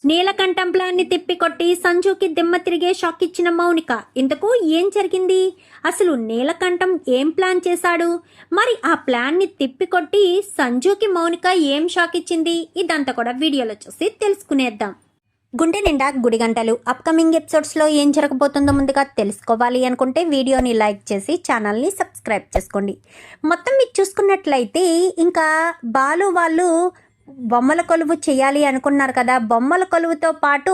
నీలకంఠం plan ని తిప్పికొట్టి సంజుకి దిమ్మ తిరిగే షాక్ ఇచ్చిన మౌనిక. ఇంతకు ఏం జరిగింది? అసలు నీలకంఠం ఏం ప్లాన్ చేశాడు? మరి ఆ ప్లాన్ ని తిప్పికొట్టి సంజుకి మౌనిక ఏం షాక్ ఇచ్చింది? ఇదంతా కూడా వీడియోలో చూసి తెలుసుకునేద్దాం. గుండె నిండా గుడి గంటలు అప్కమింగ్ ఎపిసోడ్స్లో ఏం జరగబోతుందో ముందుగా తెలుసుకోవాలి అనుకుంటే వీడియోని లైక్ చేసి ఛానల్ని సబ్స్క్రైబ్ చేసుకోండి. మొత్తం మీరు చూసుకున్నట్లయితే ఇంకా బాలు వాళ్ళు బొమ్మల కొలువు చేయాలి అనుకున్నారు కదా. బొమ్మల కొలువుతో పాటు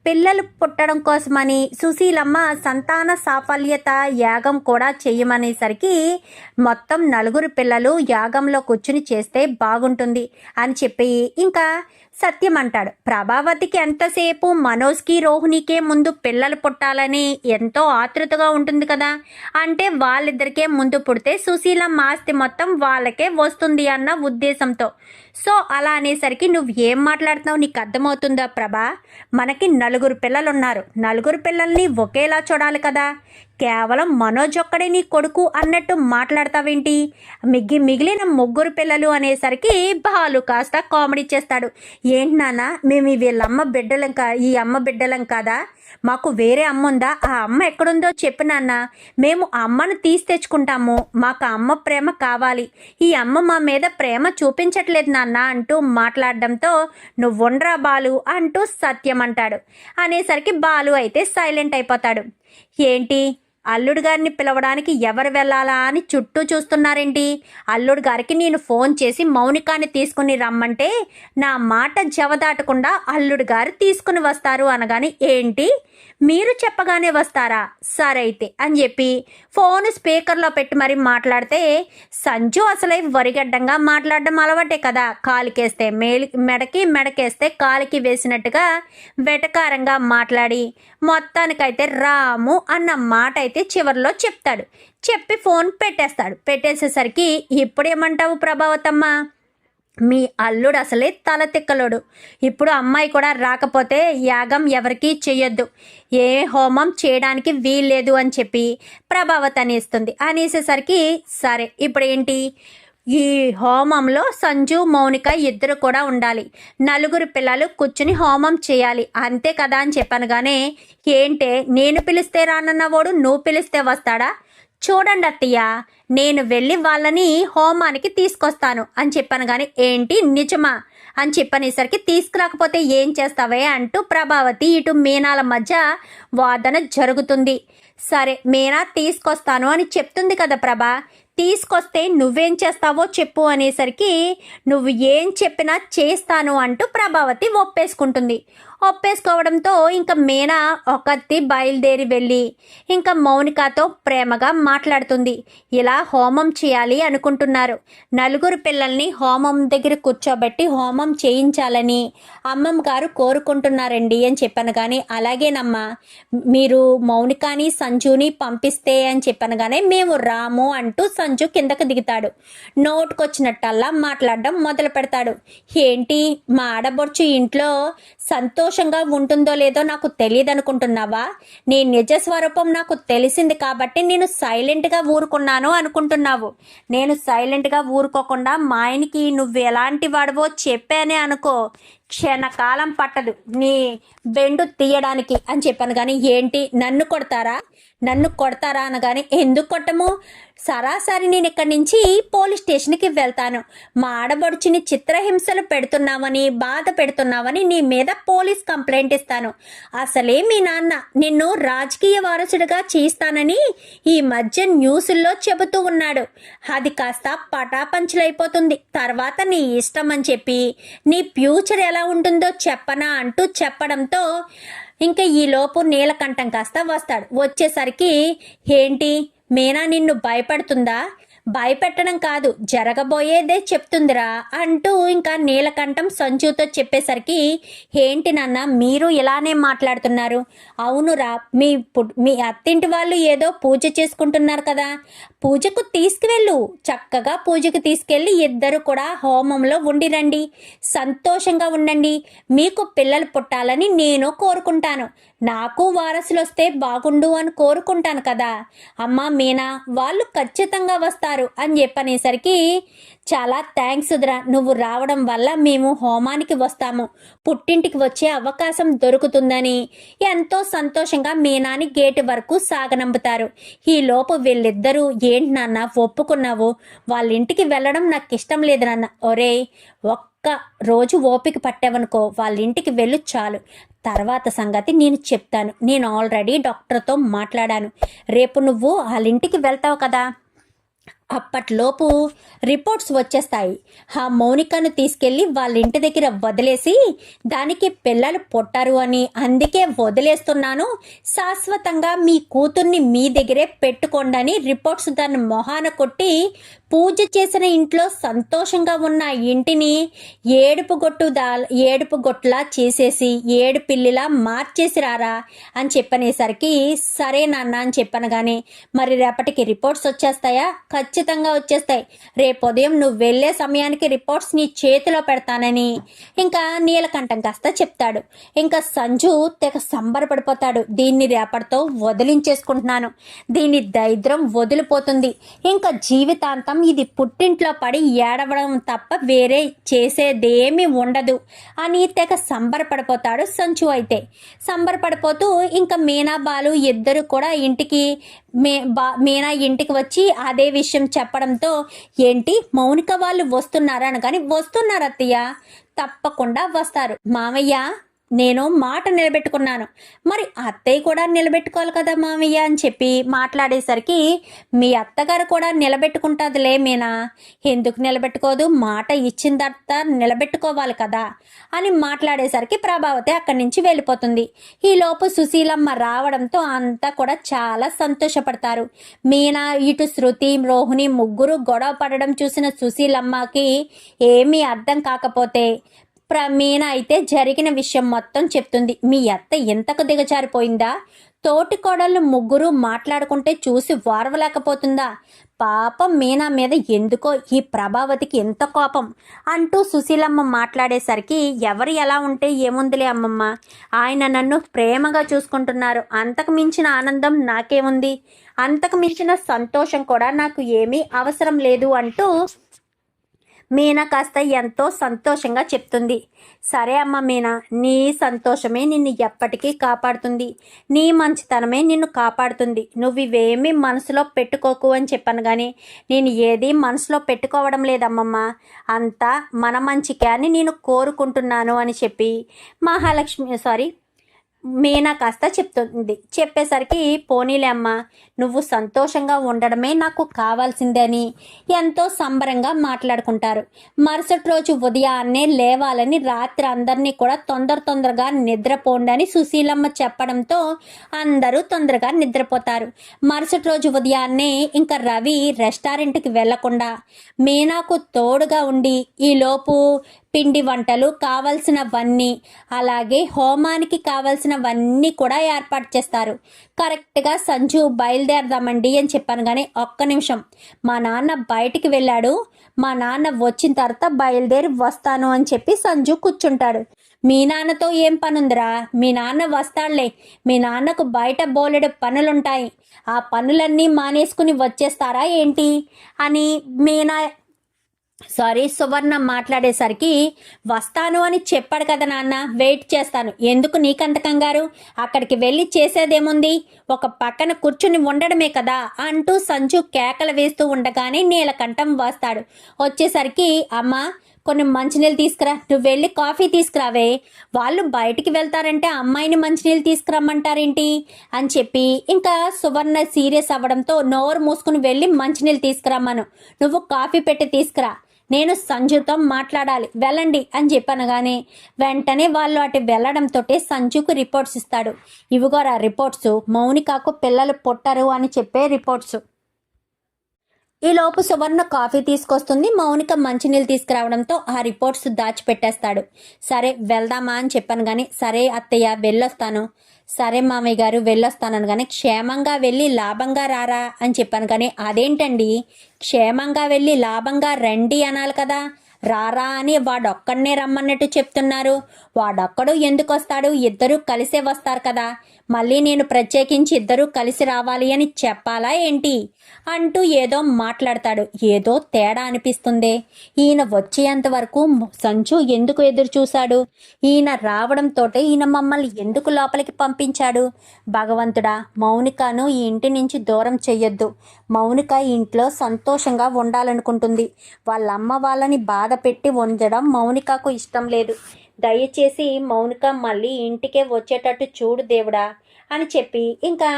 పిల్లలు పుట్టడం కోసమని సుశీలమ్మ సంతాన సాఫల్యత యాగం కూడా చేయమనేసరికి మొత్తం 4 పిల్లలు యాగంలో కూర్చుని చేస్తే బాగుంటుంది అని చెప్పి ఇంకా సత్యం అంటాడు. ప్రభావతికి ఎంతసేపు మనోజ్కి రోహిణికే ముందు పిల్లలు పుట్టాలని ఎంతో ఆతృతగా ఉంటుంది కదా. అంటే వాళ్ళిద్దరికే ముందు పుడితే సుశీలమ్మ ఆస్తి మొత్తం వాళ్ళకే వస్తుంది అన్న ఉద్దేశంతో. సో అలా అనేసరికి నువ్వు ఏం మాట్లాడుతున్నావు, నీకు అర్థమవుతుందా ప్రభా? మనకి 4 పిల్లలు ఉన్నారు. 4 పిల్లల్ని ఒకేలా చూడాలి కదా. కేవలం మనోజ్ ఒక్కడే నీ కొడుకు అన్నట్టు మాట్లాడతావేంటి? మిగిలిన 3 పిల్లలు అనేసరికి బాలు కాస్త కామెడీ చేస్తాడు. ఏంటి నాన్న, మేము వీళ్ళమ్మ బిడ్డలం ఈ అమ్మ బిడ్డలం కాదా? మాకు వేరే అమ్మ ఉందా? ఆ అమ్మ ఎక్కడుందో చెప్పు నాన్న, మేము అమ్మను తీసి తెచ్చుకుంటాము. మాకు అమ్మ ప్రేమ కావాలి. ఈ అమ్మ మా మీద ప్రేమ చూపించట్లేదు నాన్న అంటూ మాట్లాడడంతో నువ్వుండ్రా బాలు అంటూ సత్యం అంటాడు. అనేసరికి బాలు అయితే సైలెంట్ అయిపోతాడు. ఏంటి, అల్లుడు గారిని పిలవడానికి ఎవరు వెళ్ళాలా అని చుట్టూ చూస్తున్నారేంటి? అల్లుడు గారికి నేను ఫోన్ చేసి మౌనికాని తీసుకుని రమ్మంటే నా మాట జవదాటకుండా అల్లుడు గారు తీసుకుని వస్తారు అనగాని ఏంటి మీరు చెప్పగానే వస్తారా? సరే అయితే అని చెప్పి ఫోన్ స్పీకర్లో పెట్టి మరీ మాట్లాడితే సంజు అసలే వరిగడ్డంగా మాట్లాడడం అలవాటే కదా. కాలికేస్తే మెడకేస్తే కాలికి వేసినట్టుగా వెటకారంగా మాట్లాడి మొత్తానికైతే రాము అన్న మాట అయితే చివరిలో చెప్తాడు. చెప్పి ఫోన్ పెట్టేస్తాడు. పెట్టేసేసరికి ఇప్పుడేమంటావు ప్రభావతమ్మ? మీ అల్లుడు అసలే తల తిక్కలోడు. ఇప్పుడు అమ్మాయి కూడా రాకపోతే యాగం ఎవరికీ చెయ్యొద్దు, ఏ హోమం చేయడానికి వీల్లేదు అని చెప్పి ప్రభావతి అనేస్తుంది. అనేసేసరికి సరే ఇప్పుడు ఏంటి, ఈ హోమంలో సంజు మౌనిక ఇద్దరు కూడా ఉండాలి. 4 పిల్లలు కూర్చుని హోమం చేయాలి అంతే కదా అని చెప్పాను. గానే ఏంటే నేను పిలిస్తే రానన్నవాడు నువ్వు పిలిస్తే వస్తాడా? చూడండి అత్తయ్య, నేను వెళ్ళి వాళ్ళని హోమానికి తీసుకొస్తాను అని చెప్పాను. కానీ ఏంటి నిజమా అని చెప్పనేసరికి తీసుకురాకపోతే ఏం చేస్తావే అంటూ ప్రభావతి ఇటు మీనాల మధ్య వాదన జరుగుతుంది. సరే మీనా తీసుకొస్తాను అని చెప్తుంది కదా ప్రభా, తీసుకొస్తే నువ్వేం చేస్తావో చెప్పు అనేసరికి నువ్వు ఏం చెప్పినా చేస్తాను అంటూ ప్రభావతి ఒప్పేసుకుంటుంది. ఒప్పేసుకోవడంతో ఇంకా మీనా ఒకటి బయలుదేరి వెళ్ళి ఇంకా మౌనికతో ప్రేమగా మాట్లాడుతుంది. ఇలా హోమం చేయాలి అనుకుంటున్నారు. 4 పిల్లల్ని హోమం దగ్గర కూర్చోబెట్టి హోమం చేయించాలని అమ్మమ్మ గారు కోరుకుంటున్నారండి అని చెప్పాను. కానీ అలాగేనమ్మా, మీరు మౌనికాని సంజుని పంపిస్తే అని చెప్పాను. కానీ మేము రాము అంటూ సంజు కిందకు దిగుతాడు. నోటుకొచ్చినట్టల్లా మాట్లాడడం మొదలు పెడతాడు. ఏంటి, మా ఆడబొడుచు ఇంట్లో సంతోషంగా ఉంటుందో లేదో నాకు తెలియదు అనుకుంటున్నావా? నీ నిజ స్వరూపం నాకు తెలిసింది కాబట్టి నేను సైలెంట్గా ఊరుకున్నాను అనుకుంటున్నావు. నేను సైలెంట్గా ఊరుకోకుండా మా ఆయనకి నువ్వు ఎలాంటి వాడవో చెప్పానే అనుకో, క్షణకాలం పట్టదు నీ బెండు తీయడానికి అని చెప్పాను. కానీ ఏంటి, నన్ను కొడతారా అనగానే ఎందుకు కొట్టము? సరాసరి నేను ఇక్కడి నుంచి పోలీస్ స్టేషన్కి వెళ్తాను. మా ఆడబడుచుని చిత్రహింసలు పెడుతున్నావని బాధ పెడుతున్నావని నీ మీద పోలీస్ కంప్లైంట్ ఇస్తాను. అసలే మీ నాన్న నిన్ను రాజకీయ వారసుడిగా చేస్తానని ఈ మధ్య న్యూస్ల్లో చెబుతూ ఉన్నాడు. అది కాస్త పటాపంచులైపోతుంది. తర్వాత నీ ఇష్టం అని చెప్పి నీ ఫ్యూచర్ ఎలా ఉంటుందో చెప్పనా అంటూ చెప్పడంతో ఇంకా ఈలోపు నీలకంఠం కాస్త వస్తాడు. వచ్చేసరికి ఏంటి మీనా నిన్ను భయపడుతుందా? భయపెట్టడం కాదు, జరగబోయేదే చెప్తుందిరా అంటూ ఇంకా నీలకంఠం సంజుతో చెప్పేసరికి ఏంటి నాన్న మీరు ఇలానే మాట్లాడుతున్నారు? అవునురా, మీ అత్తింటి వాళ్ళు ఏదో పూజ చేసుకుంటున్నారు కదా, పూజకు తీసుకువెళ్ళు, చక్కగా పూజకు తీసుకెళ్ళి ఇద్దరు కూడా హోమంలో ఉండిరండి, సంతోషంగా ఉండండి. మీకు పిల్లలు పుట్టాలని నేను కోరుకుంటాను, నాకు వారసులు వస్తే బాగుండు అని కోరుకుంటాను కదా అమ్మా మీనా, వాళ్ళు ఖచ్చితంగా వస్తారు అని చెప్పనేసరికి చాలా థ్యాంక్స్ వదినా, నువ్వు రావడం వల్ల మేము హోమానికి వస్తాము, పుట్టింటికి వచ్చే అవకాశం దొరుకుతుందని ఎంతో సంతోషంగా మీనాని గేటు వరకు సాగనంపుతారు. ఈలోపు వీళ్ళిద్దరూ ఏంటి నాన్న ఒప్పుకున్నావు, వాళ్ళ ఇంటికి వెళ్ళడం నాకు ఇష్టం లేదు నాన్న. ఒరే ఒక్క రోజు ఓపిక పట్టావనుకో, వాళ్ళ ఇంటికి వెళ్ళు చాలు, తర్వాత సంగతి నేను చెప్తాను. నేను ఆల్రెడీ డాక్టర్తో మాట్లాడాను, రేపు నువ్వు వాళ్ళ ఇంటికి వెళ్తావు కదా, అప్పట్లోపు రిపోర్ట్స్ వచ్చేస్తాయి. ఆ మౌనికను తీసుకెళ్ళి వాళ్ళ ఇంటి దగ్గర వదిలేసి దానికి పిల్లలు పుట్టారు అని అందుకే వదిలేస్తున్నాను, శాశ్వతంగా మీ కూతుర్ని మీ దగ్గరే పెట్టుకోండి అని రిపోర్ట్స్ దాన్ని మొహాన కొట్టి పూజ చేసిన ఇంట్లో సంతోషంగా ఉన్న ఇంటిని ఏడుపు గొట్టులా చేసేసి ఏడు పిల్లిలా మార్చేసి రారా అని చెప్పనేసరికి సరే నాన్న అని చెప్పాను. కానీ మరి రేపటికి రిపోర్ట్స్ వచ్చేస్తాయా? ఖచ్చితంగా వచ్చేస్తాయి, రేపు ఉదయం నువ్వు వెళ్ళే సమయానికి రిపోర్ట్స్ నీ చేతిలో పెడతానని ఇంకా నీలకంఠం కాస్త చెప్తాడు. ఇంకా సంజు తెగ సంబరపడిపోతాడు, దీన్ని రేపటితో వదిలించేసుకుంటున్నాను, దీని దరిద్రం వదిలిపోతుంది, ఇంకా జీవితాంతం ఇది పుట్టింట్లో పడి ఏడవడం తప్ప వేరే చేసేదేమీ ఉండదు అని తెగ సంబరపడిపోతాడు సంజు. అయితే సంబరపడిపోతూ ఇంకా మీనా బాలు ఇద్దరు కూడా ఇంటికి మీనా ఇంటికి వచ్చి అదే విషయం చెప్పడంతో ఏంటి మౌనిక వాళ్ళు వస్తున్నారా అనగాని వస్తున్నారు అత్తయ్య, తప్పకుండా వస్తారు మామయ్య, నేను మాట నిలబెట్టుకున్నాను, మరి అత్తయ్య కూడా నిలబెట్టుకోవాలి కదా మామయ్య అని చెప్పి మాట్లాడేసరికి మీ అత్తగారు కూడా నిలబెట్టుకుంటుందిలే మీనా, ఎందుకు నిలబెట్టుకోదు, మాట ఇచ్చిన తర్వాత నిలబెట్టుకోవాలి కదా అని మాట్లాడేసరికి ప్రభావతి అక్కడి నుంచి వెళ్ళిపోతుంది. ఈలోపు సుశీలమ్మ రావడంతో అంతా కూడా చాలా సంతోషపడతారు. మీనా ఇటు శృతి రోహిణి ముగ్గురు గొడవ పడడం చూసిన సుశీలమ్మకి ఏమీ అర్థం కాకపోతే మీనా అయితే జరిగిన విషయం మొత్తం చెప్తుంది. మీ అత్త ఎంతకు దిగజారిపోయిందా, తోటి కోడళ్ళు ముగ్గురు మాట్లాడుకుంటే చూసి వారవలేకపోతుందా, పాపం మీనా మీద ఎందుకో ఈ ప్రభావతికి ఎంత కోపం అంటూ సుశీలమ్మ మాట్లాడేసరికి ఎవరు ఎలా ఉంటే ఏముందిలే అమ్మమ్మ, ఆయన నన్ను ప్రేమగా చూసుకుంటున్నారు, అంతకు మించిన ఆనందం నాకేముంది, అంతకు మించిన సంతోషం కూడా నాకు ఏమీ అవసరం లేదు అంటూ మీనా కాస్త ఎంతో సంతోషంగా చెప్తుంది. సరే అమ్మ మీనా, నీ సంతోషమే నిన్ను ఎప్పటికీ కాపాడుతుంది, నీ మంచితనమే నిన్ను కాపాడుతుంది, నువ్వు ఇవేమీ మనసులో పెట్టుకోకు అని చెప్పాను. కానీ నేను ఏది మనసులో పెట్టుకోవడం లేదమ్మమ్మ, అంతా మన మంచికే అని నేను కోరుకుంటున్నాను అని చెప్పి మీనా కాస్త చెప్తుంది. చెప్పేసరికి పోనీలే అమ్మ, నువ్వు సంతోషంగా ఉండడమే నాకు కావాల్సిందని ఎంతో సంబరంగా మాట్లాడుకుంటారు. మరుసటి రోజు ఉదయాన్నే లేవాలని రాత్రి అందరినీ కూడా తొందరగా నిద్రపోండి అని సుశీలమ్మ చెప్పడంతో అందరూ తొందరగా నిద్రపోతారు. మరుసటి రోజు ఉదయాన్నే ఇంకా రవి రెస్టారెంట్కి వెళ్లకుండా మీనాకు తోడుగా ఉండి ఈలోపు పిండి వంటలు కావలసినవన్నీ అలాగే హోమానికి కావలసినవన్నీ కూడా ఏర్పాటు చేస్తారు. కరెక్ట్గా సంజు బయలుదేరదామండి అని చెప్పాను. కానీ ఒక్క నిమిషం, మా నాన్న బయటికి వెళ్ళాడు, మా నాన్న వచ్చిన తర్వాత బయలుదేరి వస్తాను అని చెప్పి సంజు కూర్చుంటాడు. మీ నాన్నతో ఏం పనుందిరా, మీ నాన్న వస్తాడులే, మీ నాన్నకు బయట బోలెడు పనులుంటాయి, ఆ పనులన్నీ మానేసుకుని వచ్చేస్తారా ఏంటి అని సువర్ణ మాట్లాడేసరికి వస్తాను అని చెప్పాడు కదా నాన్న, వెయిట్ చేస్తాను, ఎందుకు నీకంత కంగారు, అక్కడికి వెళ్ళి చేసేదేముంది, ఒక పక్కన కూర్చుని ఉండడమే కదా అంటూ సంజు కేకలు వేస్తూ ఉండగానే నీలకంఠం వస్తాడు. వచ్చేసరికి అమ్మా కొన్ని మంచినీళ్ళు తీసుకురా, నువ్వు వెళ్ళి కాఫీ తీసుకురావే, వాళ్ళు బయటికి వెళ్తారంటే అమ్మాయిని మంచినీళ్ళు తీసుకురమ్మంటారేంటి అని చెప్పి ఇంకా సువర్ణ సీరియస్ అవ్వడంతో నోరు మూసుకుని వెళ్ళి మంచినీళ్ళు తీసుకురమ్మను, నువ్వు కాఫీ పెట్టి తీసుకురా, నేను సంజుతో మాట్లాడాలి, వెళ్ళండి అని చెప్పాను. కానీ వెంటనే వాళ్ళు అటు వెళ్ళడంతో సంజుకు రిపోర్ట్స్ ఇస్తాడు. ఇవిగోరా రిపోర్ట్స్, మౌనికకు పిల్లలు పుట్టరు అని చెప్పే రిపోర్ట్స్. ఈలోపు సువర్ణ కాఫీ తీసుకొస్తుంది. మౌనిక మంచినీళ్ళు తీసుకురావడంతో ఆ రిపోర్ట్స్ దాచిపెట్టేస్తాడు. సరే వెళ్దామా అని చెప్పాను కానీ, సరే అత్తయ్య వెళ్ళొస్తాను, సరే మామయ్య గారు వెళ్ళొస్తానని కానీ, క్షేమంగా వెళ్ళి లాభంగా రారా అని చెప్పాను కానీ, అదేంటండి క్షేమంగా వెళ్ళి లాభంగా రండి అనాలి కదా, రారా అని వాడొక్కడనే రమ్మన్నట్టు చెప్తున్నారు. వాడొక్కడు ఎందుకు వస్తాడు, ఇద్దరూ కలిసే వస్తారు కదా, మళ్ళీ నేను ప్రత్యేకించి ఇద్దరూ కలిసి రావాలి అని చెప్పాలా ఏంటి అంటూ ఏదో మాట్లాడతాడు. ఏదో తేడా అనిపిస్తుంది. ఈయన వచ్చేంత వరకు సంచు ఎందుకు ఎదురు చూశాడు, ఈయన రావడంతో ఈయన మమ్మల్ని ఎందుకు లోపలికి పంపించాడు. భగవంతుడా, మౌనికను ఈ ఇంటి నుంచి దూరం చెయ్యొద్దు. మౌనిక ఇంట్లో సంతోషంగా ఉండాలనుకుంటుంది. వాళ్ళమ్మ వాళ్ళని బాధ పెట్టి ఉంచడం మౌనికకు ఇష్టం లేదు. దయచేసి మౌనిక మళ్ళీ ఇంటికే వచ్చేటట్టు చూడు దేవుడా అని చెప్పి ఇంకా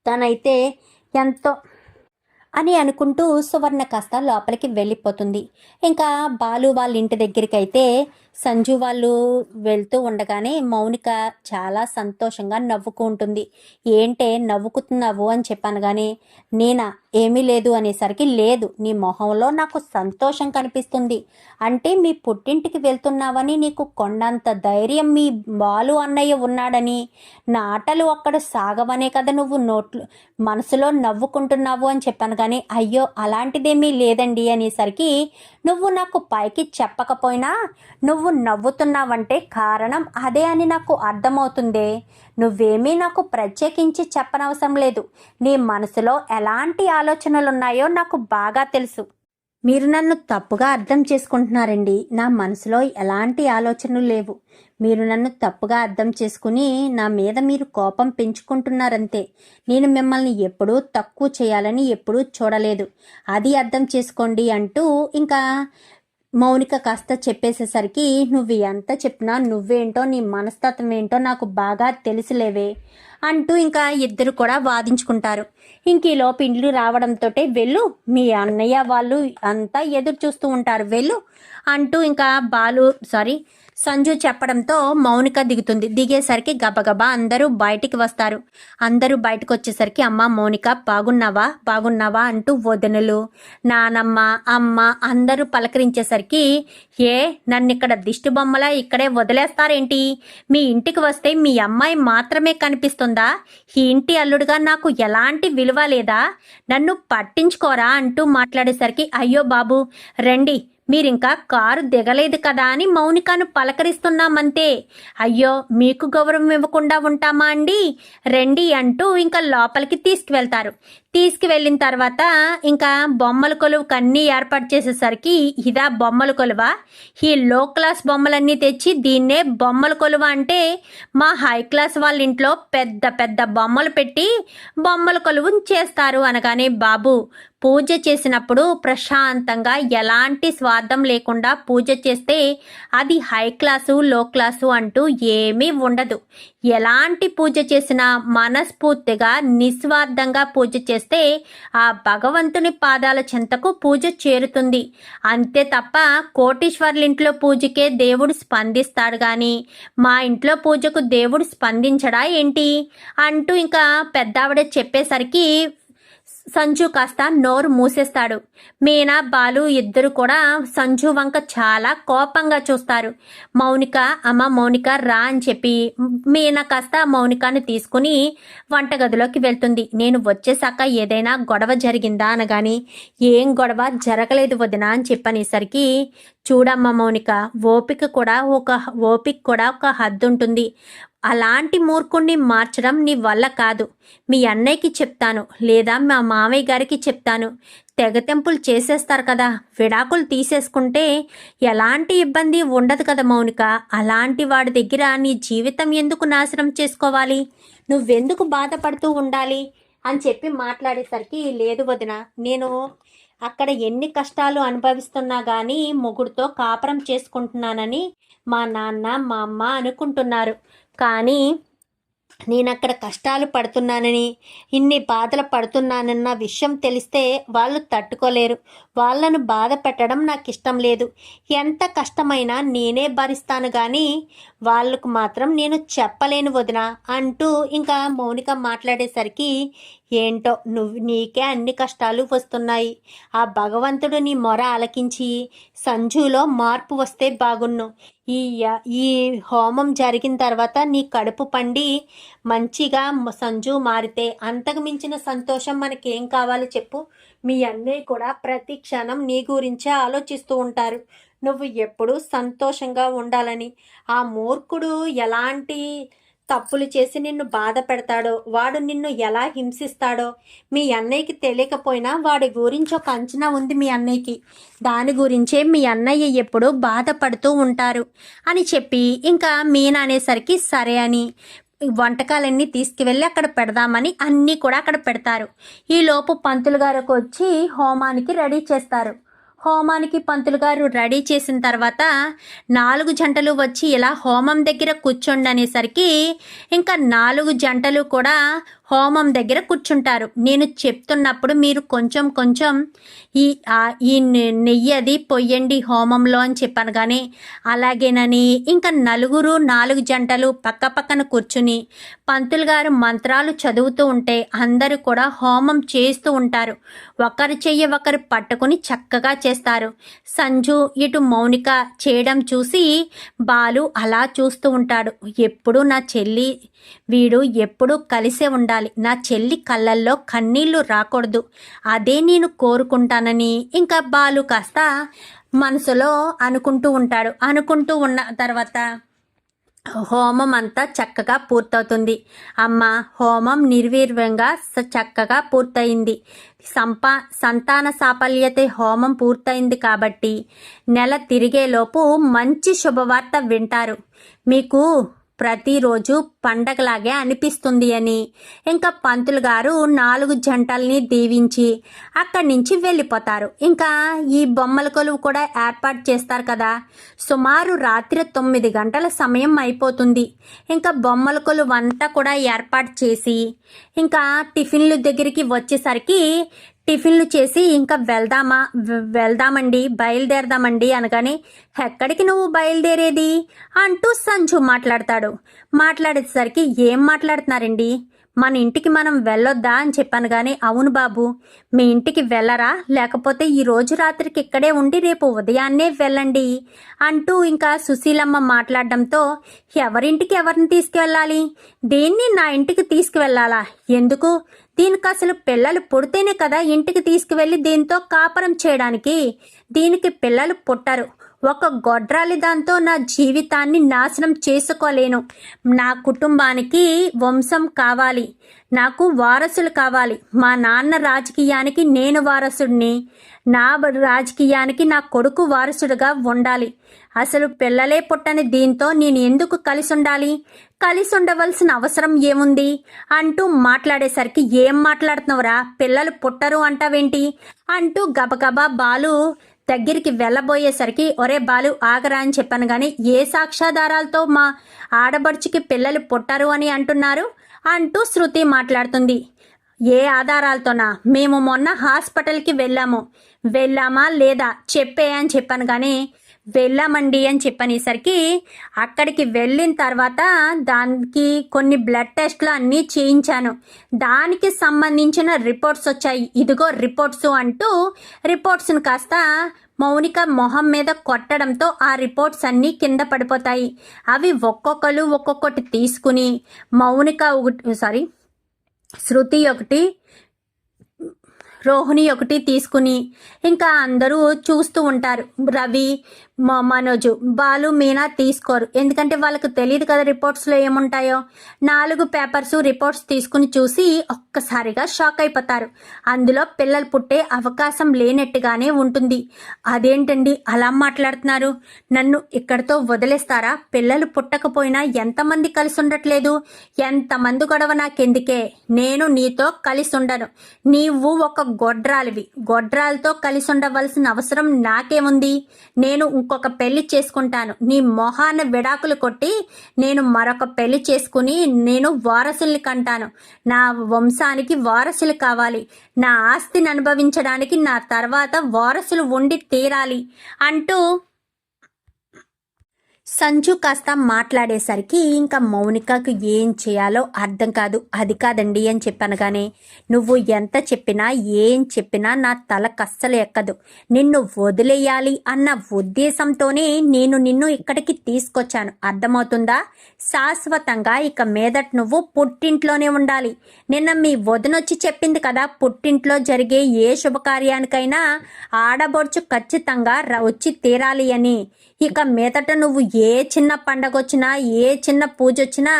తనైతే ఎంతో అని అనుకుంటూ సువర్ణ కాస్త లోపలికి వెళ్ళిపోతుంది. ఇంకా బాలు వాళ్ళ ఇంటి దగ్గరికి అయితే సంజు వాళ్ళు వెళ్తూ ఉండగానే మౌనిక చాలా సంతోషంగా నవ్వుకుంటుంది. ఏంటే నవ్వుకుతున్నావు అని చెప్పాను కానీ, నేనా ఏమీ లేదు అనేసరికి, లేదు నీ మొహంలో నాకు సంతోషం కనిపిస్తుంది, అంటే మీ పుట్టింటికి వెళ్తున్నావని నీకు కొండంత ధైర్యం మీ బాలు అన్నయ్య ఉన్నాడని, నా ఆటలు అక్కడ సాగవనే కదా నువ్వు మనసులో నవ్వుకుంటున్నావు అని చెప్పాను కానీ, అయ్యో అలాంటిదేమీ లేదండి అనేసరికి, నువ్వు నాకు పైకి చెప్పకపోయినా నువ్వు నవ్వుతున్నావంటే కారణం అదే అని నాకు అర్థమవుతుందే. నువ్వేమీ నాకు ప్రత్యేకించి చెప్పనవసరం లేదు. నీ మనసులో ఎలాంటి ఆలోచనలున్నాయో నాకు బాగా తెలుసు. మీరు నన్ను తప్పుగా అర్థం చేసుకుంటున్నారండి. నా మనసులో ఎలాంటి ఆలోచనలు లేవు. మీరు నన్ను తప్పుగా అర్థం చేసుకుని నా మీద మీరు కోపం పెంచుకుంటున్నారంతే. నేను మిమ్మల్ని ఎప్పుడూ తక్కువ చేయాలని ఎప్పుడూ చూడలేదు, అది అర్థం చేసుకోండి అంటూ ఇంకా మౌనిక కాస్త చెప్పేసేసరికి, నువ్వు ఎంత చెప్పినా నువ్వేంటో నీ మనస్తత్వం ఏంటో నాకు బాగా తెలుసులేవే అంటూ ఇంకా ఇద్దరు కూడా వాదించుకుంటారు. ఇంక ఈలోపు ఇండ్లు రావడంతో, వెళ్ళు మీ అన్నయ్య వాళ్ళు అంతా ఎదురు చూస్తూ ఉంటారు వెళ్ళు అంటూ ఇంకా సంజు చెప్పడంతో మౌనిక దిగుతుంది. దిగేసరికి గబగబా అందరూ బయటికి వస్తారు. అందరూ బయటకు వచ్చేసరికి, అమ్మ మౌనిక బాగున్నావా అంటూ వదినలు, నానమ్మ, అమ్మ అందరూ పలకరించేసరికి, నన్ను ఇక్కడ దిష్టి బొమ్మలా ఇక్కడే వదిలేస్తారేంటి, మీ ఇంటికి వస్తే మీ అమ్మాయి మాత్రమే కనిపిస్తుందా, ఈ ఇంటి అల్లుడుగా నాకు ఎలాంటి విలువ లేదా, నన్ను పట్టించుకోరా అంటూ మాట్లాడేసరికి, అయ్యో బాబు రండి, మీరింకా కారు దిగలేదు కదా అని మౌనికను పలకరిస్తున్నామంతే, అయ్యో మీకు గౌరవం ఇవ్వకుండా ఉంటామా అండి, రండి అంటూ ఇంకా లోపలికి తీసుకువెళ్తారు. తీసుకువెళ్ళిన తర్వాత ఇంకా బొమ్మల కొలువుకు అన్నీ ఏర్పాటు చేసేసరికి, ఇదా బొమ్మల కొలువా, ఈ లో క్లాస్ బొమ్మలన్నీ తెచ్చి దీన్నే బొమ్మల కొలువ అంటే, మా హై క్లాస్ వాళ్ళ ఇంట్లో పెద్ద పెద్ద బొమ్మలు పెట్టి బొమ్మల కొలువు చేస్తారు అనగానే, బాబు పూజ చేసినప్పుడు ప్రశాంతంగా ఎలాంటి స్వార్థం లేకుండా పూజ చేస్తే అది హై క్లాసు లో క్లాసు అంటూ ఏమీ ఉండదు. ఎలాంటి పూజ చేసినా మనస్ఫూర్తిగా నిస్వార్థంగా పూజ చేస్తే ఆ భగవంతుని పాదాల చెంతకు పూజ చేరుతుంది. అంతే తప్ప కోటీశ్వర్ల ఇంట్లో పూజకే దేవుడు స్పందిస్తాడు కానీ మా ఇంట్లో పూజకు దేవుడు స్పందించడా ఏంటి అంటూ ఇంకా పెద్దావిడ చెప్పేసరికి సంజు కాస్త నోరు మూసేస్తాడు. మీనా బాలు ఇద్దరు కూడా సంజు వంక చాలా కోపంగా చూస్తారు. మౌనిక రా అని చెప్పి మీనా కాస్త మౌనికను తీసుకుని వంటగదిలోకి వెళ్తుంది. నేను వచ్చేసాక ఏదైనా గొడవ జరిగిందా అనగాని, ఏం గొడవ జరగలేదు వదినా అని చెప్పనేసరికి, చూడమ్మా మౌనిక, ఓపిక కూడా ఒక హద్దు ఉంటుంది. అలాంటి మూర్ఖుణ్ణి మార్చడం నీ వల్ల కాదు. మీ అన్నయ్యకి చెప్తాను, లేదా మా మామయ్య గారికి చెప్తాను. తెగతెంపులు చేసేస్తారు కదా, విడాకులు తీసేసుకుంటే ఎలాంటి ఇబ్బంది ఉండదు కదా మౌనిక. అలాంటి వాడి దగ్గర నీ జీవితం ఎందుకు నాశనం చేసుకోవాలి, నువ్వెందుకు బాధపడుతూ ఉండాలి అని చెప్పి మాట్లాడేసరికి, లేదు వదిన, నేను అక్కడ ఎన్ని కష్టాలు అనుభవిస్తున్నా కానీ మొగుడుతో కాపురం చేసుకుంటున్నానని మా నాన్న మా అమ్మ అనుకుంటున్నారు. కానీ నేను అక్కడ కష్టాలు పడుతున్నానని, ఇన్ని బాధలు పడుతున్నానన్న విషయం తెలిస్తే వాళ్ళు తట్టుకోలేరు. వాళ్ళను బాధ పెట్టడం నాకు ఇష్టం లేదు. ఎంత కష్టమైనా నేనే భరిస్తాను కానీ వాళ్ళకు మాత్రం నేను చెప్పలేను వదిన అంటూ ఇంకా మౌనిక మాట్లాడేసరికి, ఏంటో నీకే అన్ని కష్టాలు వస్తున్నాయి. ఆ భగవంతుడు నీ మొర ఆలకించి సంజులో మార్పు వస్తే బాగున్ను. ఈ ఈ హోమం జరిగిన తర్వాత నీ కడుపు పండి మంచిగా సంజు మారితే అంతకు మించిన సంతోషం మనకేం కావాలి చెప్పు. మీ అన్నయ్య కూడా ప్రతి క్షణం నీ గురించే ఆలోచిస్తూ ఉంటారు, నువ్వు ఎప్పుడూ సంతోషంగా ఉండాలని. ఆ మూర్ఖుడు ఎలాంటి తప్పులు చేసి నిన్ను బాధ పెడతాడో, వాడు నిన్ను ఎలా హింసిస్తాడో మీ అన్నయ్యకి తెలియకపోయినా వాడి గురించి ఒక అంచనా ఉంది మీ అన్నయ్యకి. దాని గురించే మీ అన్నయ్య ఎప్పుడూ బాధపడుతూ ఉంటారు అని చెప్పి ఇంకా మీనా అనేసరికి సరే అని వంటకాలన్నీ తీసుకువెళ్ళి అక్కడ పెడదామని అన్నీ కూడా అక్కడ పెడతారు. ఈలోపు పంతులు గారికి వచ్చి హోమానికి రెడీ చేస్తారు. హోమానికి పంతులు గారు రెడీ చేసిన తర్వాత 4 జంటలు వచ్చి ఇలా హోమం దగ్గర కూర్చోండి అనేసరికి ఇంకా 4 జంటలు కూడా హోమం దగ్గర కూర్చుంటారు. నేను చెప్తున్నప్పుడు మీరు కొంచెం కొంచెం ఈ నెయ్యి అది పొయ్యండి హోమంలో అని చెప్పాను. కానీ అలాగేనని ఇంకా 4 జంటలు పక్క పక్కన కూర్చుని పంతులు గారు మంత్రాలు చదువుతూ ఉంటే అందరూ కూడా హోమం చేస్తూ ఉంటారు. ఒకరి చెయ్యి ఒకరు పట్టుకుని చక్కగా చేస్తారు. సంజు ఇటు మౌనిక చేయడం చూసి బాలు అలా చూస్తూ ఉంటాడు. ఎప్పుడు నా చెల్లి వీడు ఎప్పుడూ కలిసే ఉండాలి, నా చెల్లి కళ్ళల్లో కన్నీళ్లు రాకూడదు, అదే నేను కోరుకుంటానని ఇంకా బాలు కాస్త మనసులో అనుకుంటూ ఉంటాడు. అనుకుంటూ ఉన్న తర్వాత హోమం అంతా చక్కగా పూర్తవుతుంది. అమ్మ, హోమం నిర్విఘ్నంగా చక్కగా పూర్తయింది. సంతాన సాఫల్యత హోమం పూర్తయింది కాబట్టి నెల తిరిగేలోపు మంచి శుభవార్త వింటారు. మీకు ప్రతిరోజు పండగలాగే అనిపిస్తుంది అని ఇంకా పంతులు గారు 4 జంటల్ని దీవించి అక్కడి నుంచి వెళ్ళిపోతారు. ఇంకా ఈ బొమ్మల కొలువు కూడా ఏర్పాటు చేస్తారు కదా. సుమారు రాత్రి 9 గంటల సమయం అయిపోతుంది. ఇంకా బొమ్మల కొలువు అంతా కూడా ఏర్పాటు చేసి ఇంకా టిఫిన్లు దగ్గరికి వచ్చేసరికి టిఫిన్లు చేసి ఇంకా వెళ్దామండి బయలుదేరదామండి అనగానే ఎక్కడికి నువ్వు బయలుదేరేది అంటూ సంజు మాట్లాడేసరికి ఏం మాట్లాడుతున్నారండి, మన ఇంటికి మనం వెళ్ళొద్దా అని చెప్పాను. కానీ అవును బాబు, మీ ఇంటికి వెళ్ళరా, లేకపోతే ఈ రోజు రాత్రికి ఇక్కడే ఉండి రేపు ఉదయాన్నే వెళ్ళండి అంటూ ఇంకా సుశీలమ్మ మాట్లాడడంతో ఎవరింటికి ఎవరిని తీసుకువెళ్ళాలి, దేన్ని నా ఇంటికి తీసుకువెళ్ళాలా, ఎందుకు, దీనికి అసలు పిల్లలు పుడితేనే కదా ఇంటికి తీసుకువెళ్ళి దీంతో కాపురం చేయడానికి, దీనికి పిల్లలు పుట్టరు, ఒక గొడ్రాలి దాంతో నా జీవితాన్ని నాశనం చేసుకోలేను, నా కుటుంబానికి వంశం కావాలి, నాకు వారసులు కావాలి, మా నాన్న రాజకీయానికి నేను వారసుడిని, నా రాజకీయానికి నా కొడుకు వారసుడుగా ఉండాలి, అసలు పిల్లలే పుట్టని దీంతో నేను ఎందుకు కలిసి ఉండాలి, కలిసి ఉండవలసిన అవసరం ఏముంది అంటూ మాట్లాడేసరికి ఏం మాట్లాడుతున్నావురా, పిల్లలు పుట్టరు అంటావేంటి అంటూ గబగబా బాలు దగ్గరికి వెళ్ళబోయేసరికి ఒరే బాలు ఆగరా అని చెప్పాను. కానీ ఏ సాక్ష్యాధారాలతో మా ఆడబడుచుకి పిల్లలు పుట్టారు అని అంటున్నారు అంటూ శృతి మాట్లాడుతుంది. ఏ ఆధారాలతోనా, మేము మొన్న హాస్పిటల్కి వెళ్ళామా లేదా చెప్పే అని చెప్పాను. కానీ వెళ్ళామండి అని చెప్పనేసరికి అక్కడికి వెళ్ళిన తర్వాత దానికి కొన్ని బ్లడ్ టెస్ట్లు అన్నీ చేయించాను, దానికి సంబంధించిన రిపోర్ట్స్ వచ్చాయి, ఇదిగో రిపోర్ట్స్ అంటూ రిపోర్ట్స్ను కాస్త మౌనిక మొహం మీద కొట్టడంతో ఆ రిపోర్ట్స్ అన్నీ కింద పడిపోతాయి. అవి ఒక్కొక్కటి తీసుకుని శృతి ఒకటి, రోహిణి ఒకటి తీసుకుని ఇంకా అందరూ చూస్తూ ఉంటారు. రవి, మనోజు, బాలు, మీనా తీసుకోరు, ఎందుకంటే వాళ్ళకు తెలియదు కదా రిపోర్ట్స్లో ఏముంటాయో. 4 పేపర్స్ రిపోర్ట్స్ తీసుకుని చూసి ఒక్కసారిగా షాక్ అయిపోతారు. అందులో పిల్లలు పుట్టే అవకాశం లేనట్టుగానే ఉంటుంది. అదేంటండి అలా మాట్లాడుతున్నారు, నన్ను ఇక్కడితో వదిలేస్తారా, పిల్లలు పుట్టకపోయినా ఎంతమంది కలిసి ఉండట్లేదు, ఎంతమంది గొడవ నాకెందుకే, నేను నీతో కలిసి ఉండను, నీవు ఒక గొడ్రాలివి, గొడ్రాలతో కలిసి ఉండవలసిన అవసరం నాకేముంది, నేను ఇంకొక పెళ్లి చేసుకుంటాను, నీ మొహాన విడాకులు కొట్టి నేను మరొక పెళ్లి చేసుకుని నేను వారసుల్ని కంటాను, నా వంశానికి వారసులు కావాలి, నా ఆస్తిని అనుభవించడానికి నా తర్వాత వారసులు ఉండి తీరాలి అంటూ సంజు కాస్త మాట్లాడేసరికి ఇంకా మౌనికకు ఏం చేయాలో అర్థం కాదు. అది కాదండి అని చెప్పనగానే, నువ్వు ఎంత చెప్పినా ఏం చెప్పినా నా తల కస్సలు ఎక్కదు. నిన్ను వదిలేయాలి అన్న ఉద్దేశంతోనే నేను నిన్ను ఇక్కడికి తీసుకొచ్చాను. అర్థమవుతుందా? శాశ్వతంగా ఇక మీదట నువ్వు పుట్టింట్లోనే ఉండాలి. నిన్న మీ వదినొచ్చి చెప్పింది కదా, పుట్టింట్లో జరిగే ఏ శుభకార్యానికైనా ఆడబొడుచు ఖచ్చితంగా వచ్చి తీరాలి అని. ఇక మీదట నువ్వు ఏ చిన్న పండగ వచ్చినా ఏ చిన్న పూజ వచ్చినా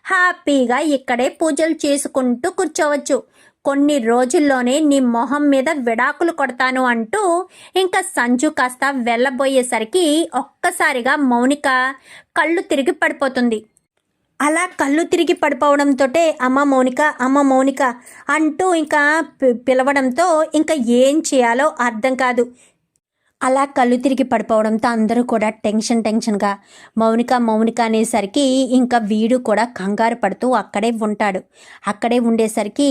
హ్యాపీగా ఇక్కడే పూజలు చేసుకుంటూ కూర్చోవచ్చు. కొన్ని రోజుల్లోనే నీ మొహం మీద విడాకులు కొడతాను అంటూ ఇంకా సంజు కాస్త వెళ్ళబోయేసరికి ఒక్కసారిగా మౌనిక కళ్ళు తిరిగి పడిపోతుంది. అలా కళ్ళు తిరిగి పడిపోవడంతో అమ్మ మౌనిక అంటూ ఇంకా పిలవడంతో ఇంకా ఏం చేయాలో అర్థం కాదు. అలా కళ్ళు తిరిగి పడిపోవడంతో అందరూ కూడా టెన్షన్గా మౌనిక అనేసరికి ఇంకా వీడు కూడా కంగారు పడుతూ అక్కడే ఉంటాడు. అక్కడే ఉండేసరికి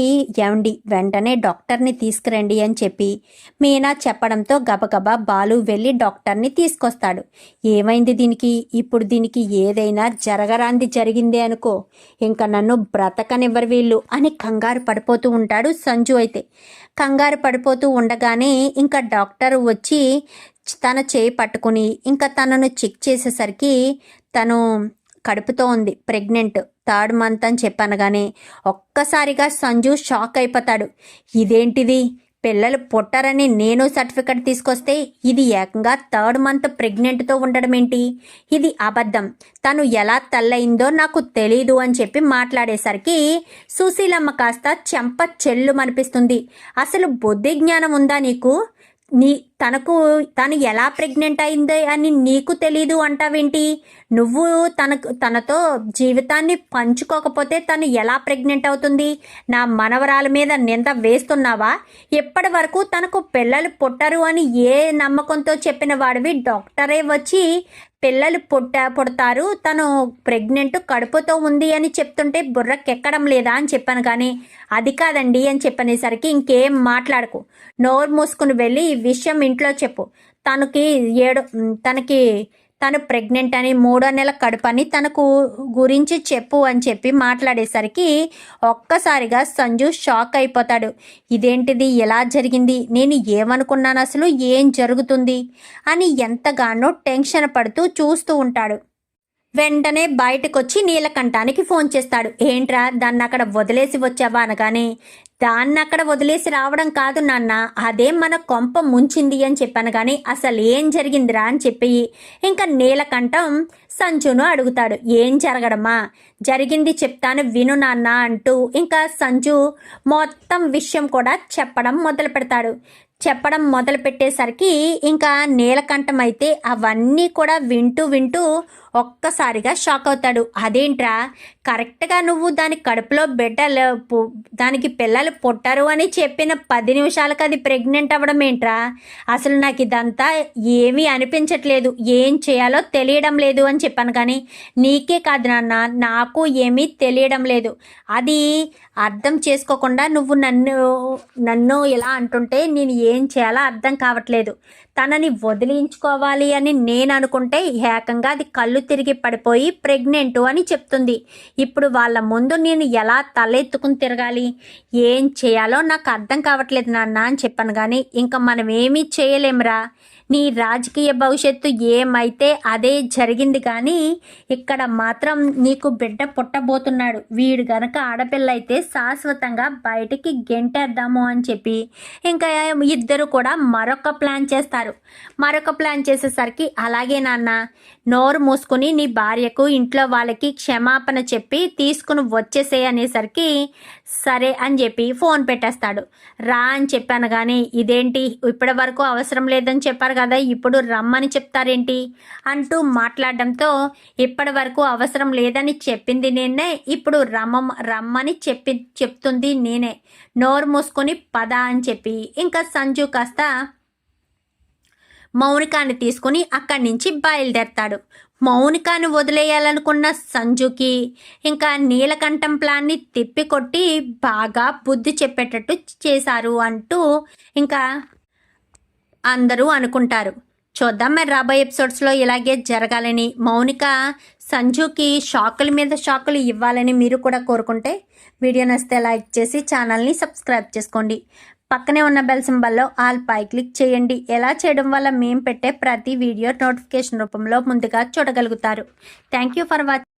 ఏమండి వెంటనే డాక్టర్ని తీసుకురండి అని చెప్పి మీనా చెప్పడంతో గబగబా బాలు వెళ్ళి డాక్టర్ని తీసుకొస్తాడు. ఏమైంది దీనికి? ఇప్పుడు దీనికి ఏదైనా జరగరాంది జరిగిందే అనుకో, ఇంకా నన్ను బ్రతకనివ్వరు వీళ్ళు అని కంగారు పడిపోతూ ఉంటాడు సంజు. అయితే కంగారు పడిపోతూ ఉండగానే ఇంకా డాక్టర్ వచ్చి తన చేయి పట్టుకుని ఇంకా తనను చెక్ చేసేసరికి తను కడుపుతో ఉంది, ప్రెగ్నెంట్, 3rd మంత్ అని చెప్పనగానే ఒక్కసారిగా సంజు షాక్ అయిపోతాడు. ఇదేంటిది, పిల్లలు పుట్టరని నేను సర్టిఫికెట్ తీసుకొస్తే ఇది ఏకంగా 3rd మంత్ ప్రెగ్నెంట్తో ఉండడం ఏంటి? ఇది అబద్ధం, తను ఎలా తల్లయిందో నాకు తెలీదు అని చెప్పి మాట్లాడేసరికి సుశీలమ్మ కాస్త చెంప చెల్లుమనిపిస్తుంది. అసలు బుద్ధి జ్ఞానం ఉందా నీకు? తను ఎలా ప్రెగ్నెంట్ అయింది అని నీకు తెలీదు అంటావేంటి? నువ్వు తనతో జీవితాన్ని పంచుకోకపోతే తను ఎలా ప్రెగ్నెంట్ అవుతుంది? నా మనవరాల మీద నింద వేస్తున్నావా? ఎప్పటి వరకు తనకు పిల్లలు పుట్టరు అని ఏ నమ్మకంతో చెప్పిన వాడివి డాక్టరే వచ్చి పిల్లలు పుడతారు, తను ప్రెగ్నెంట్ కడుపుతో ఉంది అని చెప్తుంటే బుర్రకెక్కడం లేదా అని చెప్పాను. కానీ అది కాదండి అని చెప్పనేసరికి ఇంకేం మాట్లాడకు, నోరు మూసుకుని వెళ్ళి ఈ విషయం ఇంట్లో చెప్పు. తను ప్రెగ్నెంట్ అని 3వ నెల కడుపు అని తనకు గురించి చెప్పు అని చెప్పి మాట్లాడేసరికి ఒక్కసారిగా సంజు షాక్ అయిపోతాడు. ఇదేంటిది, ఎలా జరిగింది, నేను ఏమనుకున్నాను, అసలు ఏం జరుగుతుంది అని ఎంతగానో టెన్షన్ పడుతూ చూస్తూ ఉంటాడు. వెంటనే బయటకొచ్చి నీలకంఠానికి ఫోన్ చేస్తాడు. ఏంట్రా దాన్ని అక్కడ వదిలేసి వచ్చావా అనగానే, దాన్ని అక్కడ వదిలేసి రావడం కాదు నాన్న, అదే మన కొంప ముంచింది అని చెప్పాను. కానీ అసలు ఏం జరిగిందిరా అని చెప్పి ఇంకా నీలకంఠం సంజును అడుగుతాడు. ఏం జరగడమా, జరిగింది చెప్తాను విను నాన్న అంటూ ఇంకా సంజు మొత్తం విషయం కూడా చెప్పడం మొదలు పెట్టేసరికి ఇంకా నీలకంఠం అయితే అవన్నీ కూడా వింటూ ఒక్కసారిగా షాక్ అవుతాడు. అదేంట్రా, కరెక్ట్గా నువ్వు దాని కడుపులో దానికి పిల్లలు పుట్టరు అని చెప్పిన 10 నిమిషాలకు అది ప్రెగ్నెంట్ అవ్వడం ఏంట్రా? అసలు నాకు ఇదంతా ఏమీ అనిపించట్లేదు, ఏం చేయాలో తెలియడం లేదు అని చెప్పాను. కానీ నీకే కాదు నాన్న, నాకు ఏమీ తెలియడం లేదు. అది అర్థం చేసుకోకుండా నువ్వు నన్ను ఇలా అంటుంటే నేను ఏం చేయాలో అర్థం కావట్లేదు. తనని వదిలించుకోవాలి అని నేను అనుకుంటే ఏకంగా అది కళ్ళు తిరిగి పడిపోయి ప్రెగ్నెంట్ అని చెప్తుంది. ఇప్పుడు వాళ్ళ ముందు నేను ఎలా తలెత్తుకుని తిరగాలి, ఏం చేయాలో నాకు అర్థం కావట్లేదు నాన్న అని చెప్పాను. కానీ ఇంకా మనం ఏమీ చేయలేమురా, నీ రాజకీయ భవిష్యత్తు ఏమైతే అదే జరిగింది. కానీ ఇక్కడ మాత్రం నీకు బిడ్డ పుట్టబోతున్నాడు, వీడు గనక ఆడపిల్ల అయితే శాశ్వతంగా బయటికి గెంటేద్దాము అని చెప్పి ఇంకా ఇద్దరు కూడా మరొక ప్లాన్ చేసేసరికి అలాగే నాన్న, నోరు మూసుకుని నీ భార్యకు ఇంట్లో వాళ్ళకి క్షమాపణ చెప్పి తీసుకుని వచ్చేసే అనేసరికి సరే అని చెప్పి ఫోన్ పెట్టేస్తాడు. రా అని చెప్పాను. కానీ ఇదేంటి, ఇప్పటి వరకు అవసరం లేదని చెప్పారు కదా, ఇప్పుడు రమ్మని చెప్తారేంటి అంటూ మాట్లాడడంతో ఇప్పటి వరకు అవసరం లేదని చెప్పింది నేనే, ఇప్పుడు రమ్మని చెప్తుంది నేనే, నోరు మూసుకొని పద అని చెప్పి ఇంకా సంజు కాస్త మౌనికాని తీసుకుని అక్కడి నుంచి బయలుదేరతాడు. మౌనికాని వదిలేయాలనుకున్న సంజుకి ఇంకా నీలకంఠం ప్లాన్ని తిప్పికొట్టి బాగా బుద్ధి చెప్పేటట్టు చేశారు అంటూ ఇంకా అందరూ అనుకుంటారు. చూద్దాం మరి రాబోయే ఎపిసోడ్స్లో ఇలాగే జరగాలని, మౌనిక సంజుకి షాకుల మీద షాకులు ఇవ్వాలని మీరు కూడా కోరుకుంటే వీడియో నచ్చితే లైక్ చేసి ఛానల్ని సబ్స్క్రైబ్ చేసుకోండి. పక్కనే ఉన్న బెల్ సింబల్లో ఆల్ పై క్లిక్ చేయండి. ఎలా చేయడం వల్ల మేము పెట్టే ప్రతి వీడియో నోటిఫికేషన్ రూపంలో ముందుగా చూడగలుగుతారు. Thank you for watching.